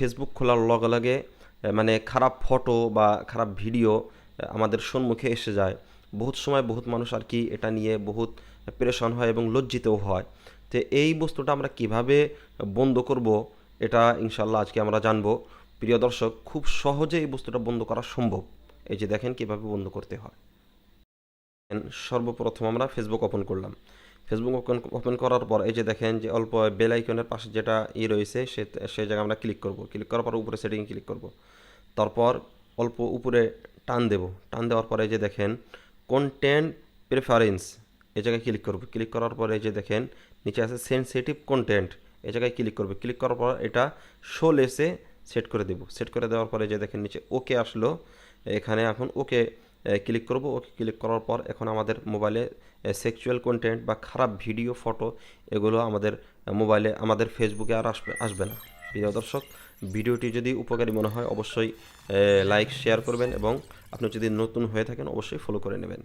Facebook খোলার লগে লগে মানে খারাপ ফটো বা খারাপ ভিডিও আমাদের সম্মুখে এসে যায়। বহুত সময় বহুত মানুষ আর কি এটা নিয়ে বহুত পেরেশান হয় এবং লজ্জিতও হয়। তো এই বস্তুটা আমরা কিভাবে বন্ধ করব, এটা ইনশাল্লাহ আজকে আমরা জানবো। প্রিয় দর্শক, খুব সহজে এই বস্তুটা বন্ধ করা সম্ভব। এই যে দেখেন কিভাবে বন্ধ করতে হয়। সর্বপ্রথম আমরা ফেসবুক ওপেন করলাম। ফেসবুক ওপেন করার পর এই যে দেখেন যে অল্প বেল আইকনের পাশে যেটা রয়েছে সেই জায়গায় আমরা ক্লিক করব। ক্লিক করার পর উপরে সেটিংয়ে ক্লিক করব। তারপর অল্প উপরে টান দেব। টান দেওয়ার পরে এই যে দেখেন কন্টেন্ট প্রেফারেন্স, এই জায়গায় ক্লিক করব। ক্লিক করার পরে এই যে দেখেন নিচে আছে সেনসিটিভ কন্টেন্ট, এই জায়গায় ক্লিক করবে। ক্লিক করার পর এটা শো লেসে সেট করে দেব। সেট করে দেওয়ার পরে যে দেখেন নিচে ওকে আসলো, এখানে এখন ওকে ক্লিক করব। ওকে ক্লিক করার পর এখন আমাদের মোবাইলে সেক্সুয়াল কন্টেন্ট বা খারাপ ভিডিও ফটো এগুলো আমাদের মোবাইলে আমাদের ফেসবুকে আর আসবে না। প্রিয় দর্শক, ভিডিওটি যদি উপকারী মনে হয় অবশ্যই লাইক শেয়ার করবেন এবং আপনি যদি নতুন হয়ে থাকেন অবশ্যই ফলো করে নেবেন।